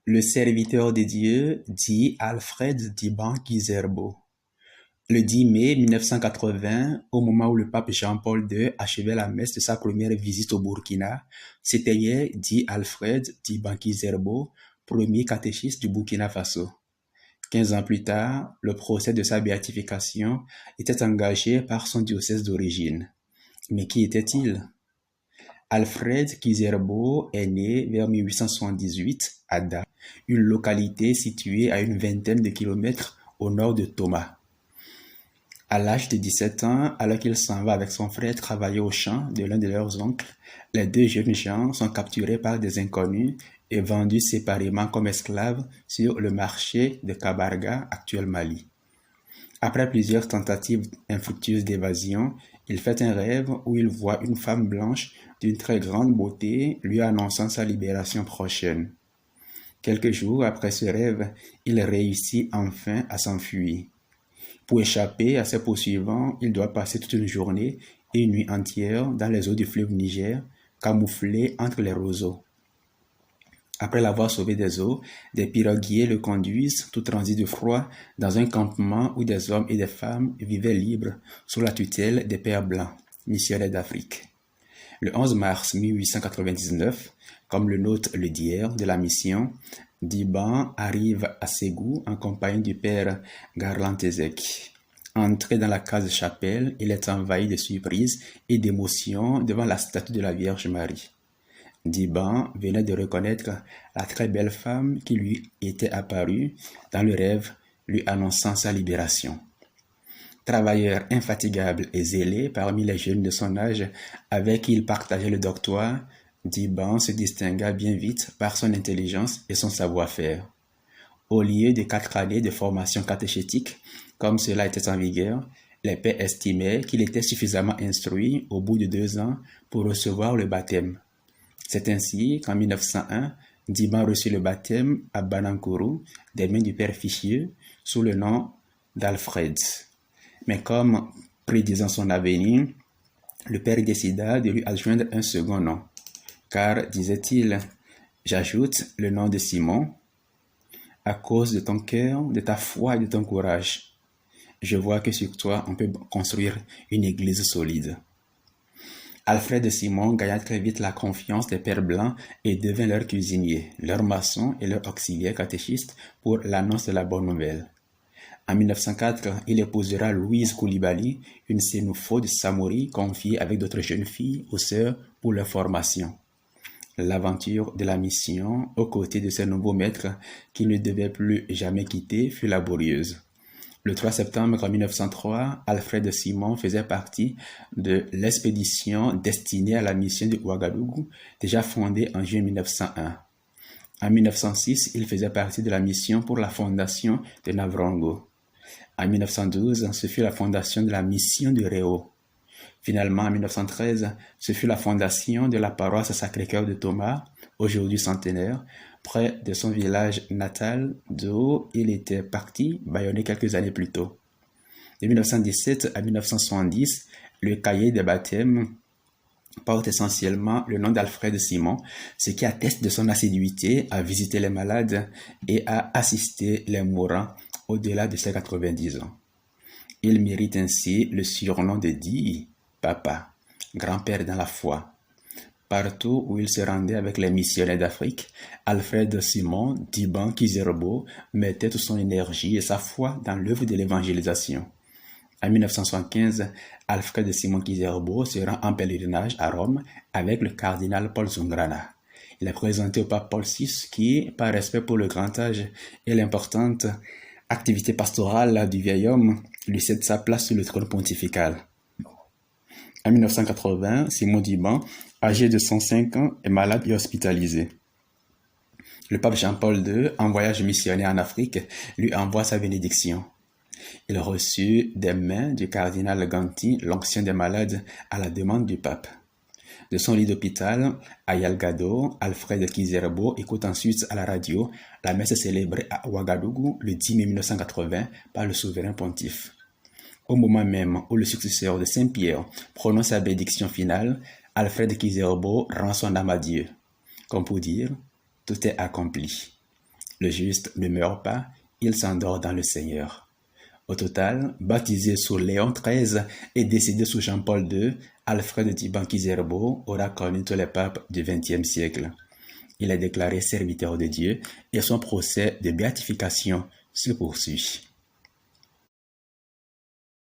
Le serviteur de Dieu dit Alfred Diban Kizerbo. Le 10 mai 1980, au moment où le pape Jean-Paul II achevait la messe de sa première visite au Burkina, s'éteignait dit Alfred Diban Kizerbo, premier catéchiste du Burkina Faso. 15 ans plus tard, le procès de sa béatification était engagé par son diocèse d'origine. Mais qui était-il? Alfred Kizerbo est né vers 1878 à Da, une localité située à une vingtaine de kilomètres au nord de Toma. À l'âge de 17 ans, alors qu'il s'en va avec son frère travailler au champ de l'un de leurs oncles, les deux jeunes gens sont capturés par des inconnus et vendus séparément comme esclaves sur le marché de Kabarga, actuel Mali. Après plusieurs tentatives infructueuses d'évasion, il fait un rêve où il voit une femme blanche d'une très grande beauté lui annonçant sa libération prochaine. Quelques jours après ce rêve, il réussit enfin à s'enfuir. Pour échapper à ses poursuivants, il doit passer toute une journée et une nuit entière dans les eaux du fleuve Niger, camouflé entre les roseaux. Après l'avoir sauvé des eaux, des piroguiers le conduisent, tout transi de froid, dans un campement où des hommes et des femmes vivaient libres sous la tutelle des Pères Blancs, missionnaires d'Afrique. Le 11 mars 1899, comme le note le diaire de la mission, Diban arrive à Ségou en compagnie du père Garlantezek. Entré dans la case-chapelle, il est envahi de surprise et d'émotion devant la statue de la Vierge Marie. Diban venait de reconnaître la très belle femme qui lui était apparue dans le rêve, lui annonçant sa libération. Travailleur infatigable et zélé parmi les jeunes de son âge avec qui il partageait le doctorat, Diban se distingua bien vite par son intelligence et son savoir-faire. Au lieu de 4 années de formation catéchétique, comme cela était en vigueur, les pères estimaient qu'il était suffisamment instruit au bout de 2 ans pour recevoir le baptême. C'est ainsi qu'en 1901, Diban reçut le baptême à Banankourou des mains du père Fichieux sous le nom d'Alfred. Mais comme prédisant son avenir, le père décida de lui adjoindre un second nom, car, disait-il, j'ajoute le nom de Simon à cause de ton cœur, de ta foi et de ton courage. Je vois que sur toi, on peut construire une église solide. Alfred Simon gagna très vite la confiance des pères blancs et devint leur cuisinier, leur maçon et leur auxiliaire catéchiste pour l'annonce de la bonne nouvelle. En 1904, il épousera Louise Koulibaly, une sénoufo de Samori confiée avec d'autres jeunes filles aux sœurs pour leur formation. L'aventure de la mission, aux côtés de ses nouveaux maîtres qu'il ne devait plus jamais quitter, fut laborieuse. Le 3 septembre 1903, Alfred Simon faisait partie de l'expédition destinée à la mission de Ouagadougou, déjà fondée en juin 1901. En 1906, il faisait partie de la mission pour la fondation de Navrongo. En 1912, ce fut la fondation de la mission de Réau. Finalement, en 1913, ce fut la fondation de la paroisse Sacré-Cœur de Thomas, aujourd'hui centenaire, près de son village natal d'où il était parti bâillonner quelques années plus tôt. De 1917 à 1970, le cahier des baptêmes porte essentiellement le nom d'Alfred Simon, ce qui atteste de son assiduité à visiter les malades et à assister les mourants au-delà de ses 90 ans. Il mérite ainsi le surnom de Di, Papa, grand-père dans la foi. Partout où il se rendait avec les missionnaires d'Afrique, Alfred Simon Diban Kizerbo mettait toute son énergie et sa foi dans l'œuvre de l'évangélisation. En 1975, Alfred Simon Kizerbo se rend en pèlerinage à Rome avec le cardinal Paul Zungrana. Il est présenté au pape Paul VI qui, par respect pour le grand âge et l'importante activité pastorale du vieil homme, lui cède sa place sur le trône pontifical. En 1980, Simon Diban, âgé de 105 ans, est malade et hospitalisé. Le pape Jean-Paul II, en voyage missionnaire en Afrique, lui envoie sa bénédiction. Il reçut des mains du cardinal Ganti l'onction des malades à la demande du pape. De son lit d'hôpital, à Yalgado, Alfred Kizerbo écoute ensuite à la radio la messe célébrée à Ouagadougou le 10 mai 1980 par le souverain pontife. Au moment même où le successeur de Saint-Pierre prononce sa bénédiction finale, Alfred Kizerbo rend son âme à Dieu. Comme pour dire, tout est accompli. Le juste ne meurt pas, il s'endort dans le Seigneur. Au total, baptisé sous Léon XIII et décédé sous Jean-Paul II, Alfred Thiban-Kizerbo aura connu tous les papes du XXe siècle. Il est déclaré serviteur de Dieu et son procès de béatification se poursuit.